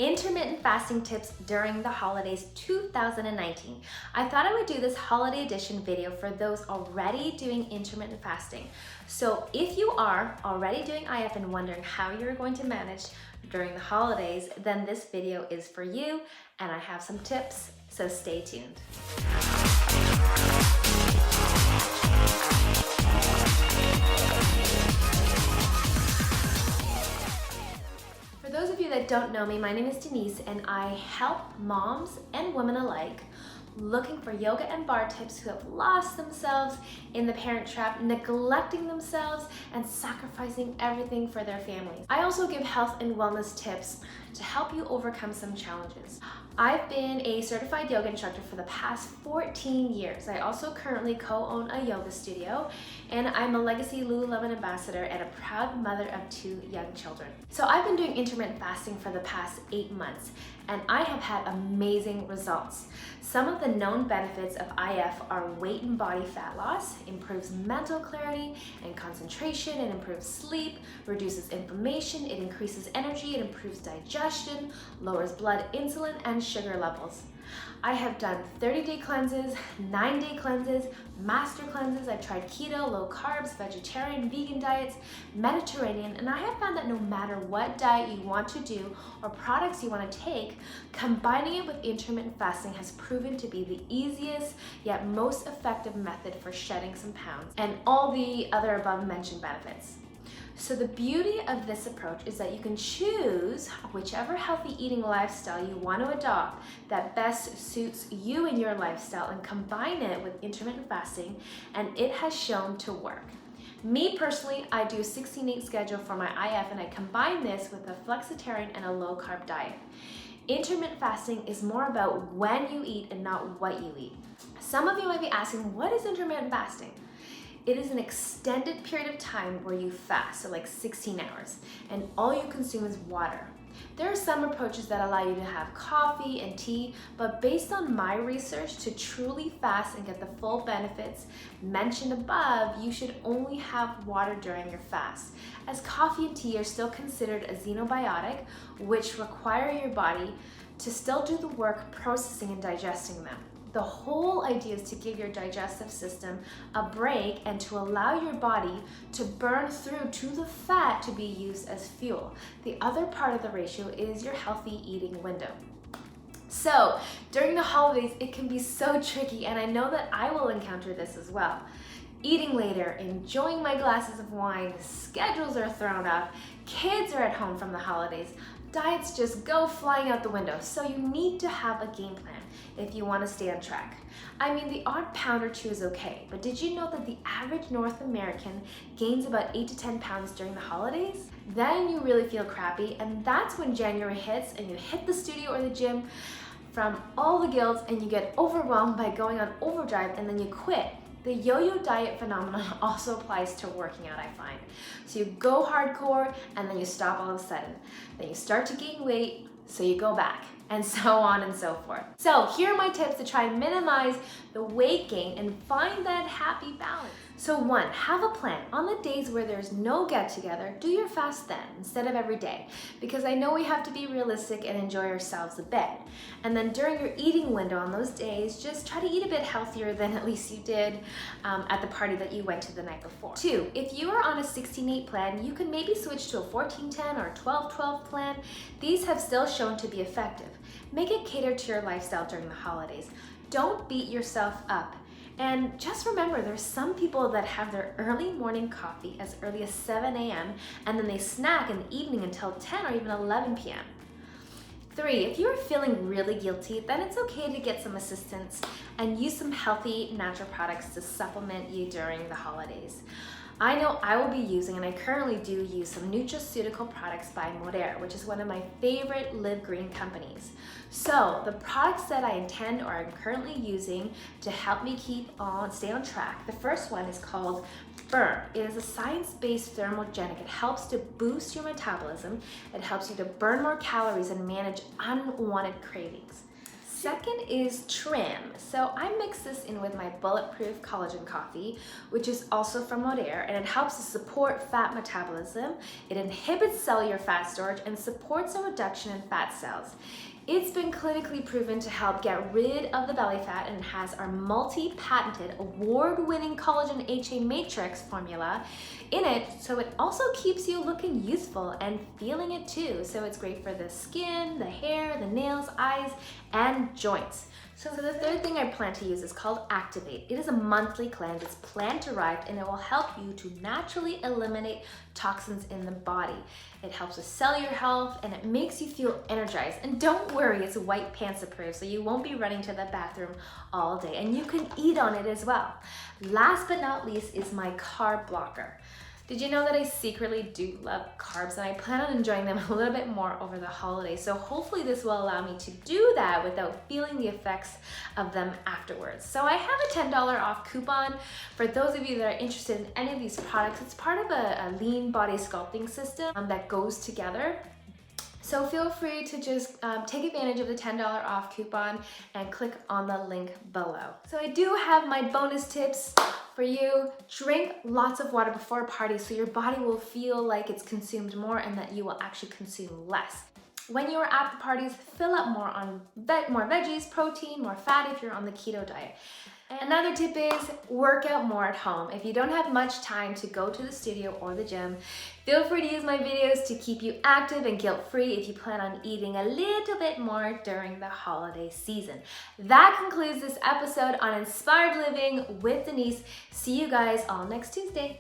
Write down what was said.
Intermittent fasting tips during the holidays 2019. I thought I would do this holiday edition video for those already doing intermittent fasting. So if you are already doing IF and wondering how you're going to manage during the holidays, then this video is for you, and I have some tips, so stay tuned. For those of you that don't know me, my name is Denise, and I help moms and women alike looking for yoga and bar tips who have lost themselves in the parent trap, neglecting themselves and sacrificing everything for their families. I also give health and wellness tips to help you overcome some challenges. I've been a certified yoga instructor for the past 14 years. I also currently co-own a yoga studio, and I'm a legacy Lululemon ambassador and a proud mother of 2 young children. So I've been doing intermittent fasting for the past 8 months, and I have had amazing results. Some of the known benefits of IF are weight and body fat loss, improves mental clarity and concentration, it improves sleep, reduces inflammation, it increases energy, it improves digestion, lowers blood insulin and sugar levels. I have done 30-day cleanses, 9-day cleanses, master cleanses. I've tried keto, low carbs, vegetarian, vegan diets, Mediterranean, and I have found that no matter what diet you want to do or products you want to take, combining it with intermittent fasting has proven to be the easiest yet most effective method for shedding some pounds and all the other above mentioned benefits. So the beauty of this approach is that you can choose whichever healthy eating lifestyle you want to adopt that best suits you and your lifestyle and combine it with intermittent fasting, and it has shown to work. Me personally, I do a 16-8 schedule for my IF, and I combine this with a flexitarian and a low-carb diet. Intermittent fasting is more about when you eat and not what you eat. Some of you might be asking, what is intermittent fasting? It is an extended period of time where you fast, so like 16 hours, and all you consume is water. There are some approaches that allow you to have coffee and tea, but based on my research, to truly fast and get the full benefits mentioned above, you should only have water during your fast, as coffee and tea are still considered a xenobiotic, which require your body to still do the work processing and digesting them. The whole idea is to give your digestive system a break and to allow your body to burn through to the fat to be used as fuel. The other part of the ratio is your healthy eating window. So during the holidays, it can be so tricky, and I know that I will encounter this as well. Eating later, enjoying my glasses of wine, schedules are thrown off, kids are at home from the holidays, diets just go flying out the window. So you need to have a game plan if you want to stay on track. I mean, the odd pound or two is okay, but did you know that the average North American gains about 8 to 10 pounds during the holidays? Then you really feel crappy, and that's when January hits and you hit the studio or the gym from all the guilt and you get overwhelmed by going on overdrive, and then you quit. The yo-yo diet phenomenon also applies to working out, I find. So you go hardcore and then you stop all of a sudden. Then you start to gain weight, so you go back, and so on and so forth. So here are my tips to try and minimize the weight gain and find that happy balance. So 1, have a plan. On the days where there's no get together, do your fast then instead of every day, because I know we have to be realistic and enjoy ourselves a bit. And then during your eating window on those days, just try to eat a bit healthier than at least you did at the party that you went to the night before. 2, if you are on a 16-8 plan, you can maybe switch to a 14-10 or a 12-12 plan. These have still shown to be effective. Make it cater to your lifestyle during the holidays. Don't beat yourself up. And just remember, there's some people that have their early morning coffee as early as 7 a.m. and then they snack in the evening until 10 or even 11 p.m. 3, if you're feeling really guilty, then it's okay to get some assistance and use some healthy natural products to supplement you during the holidays. I know I will be using, and I currently do use, some nutraceutical products by Modere, which is one of my favorite Live Green companies. So the products that I intend or I'm currently using to help me stay on track, the first one is called Burn. It is a science-based thermogenic. It helps to boost your metabolism. It helps you to burn more calories and manage unwanted cravings. Second is trim. So I mix this in with my bulletproof collagen coffee, which is also from Modere, and it helps to support fat metabolism. It inhibits cellular fat storage and supports a reduction in fat cells. It's been clinically proven to help get rid of the belly fat, and has our multi-patented, award-winning collagen HA matrix formula in it, so it also keeps you looking youthful and feeling it too. So it's great for the skin, the hair, the nails, eyes, and joints. So the third thing I plan to use is called Activate. It is a monthly cleanse. It's plant-derived, and it will help you to naturally eliminate toxins in the body. It helps with cellular health, and it makes you feel energized. And don't worry, it's white pants approved, so you won't be running to the bathroom all day, and you can eat on it as well. Last but not least is my carb blocker. Did you know that I secretly do love carbs, and I plan on enjoying them a little bit more over the holidays? So hopefully this will allow me to do that without feeling the effects of them afterwards. So I have a $10 off coupon for those of you that are interested in any of these products. It's part of a lean body sculpting system that goes together. So feel free to just take advantage of the $10 off coupon and click on the link below. So I do have my bonus tips for you. Drink lots of water before a party so your body will feel like it's consumed more and that you will actually consume less. When you're at the parties, fill up more on more veggies, protein, more fat if you're on the keto diet. Another tip is work out more at home. If you don't have much time to go to the studio or the gym, feel free to use my videos to keep you active and guilt-free if you plan on eating a little bit more during the holiday season. That concludes this episode on Inspired Living with Denise. See you guys all next Tuesday.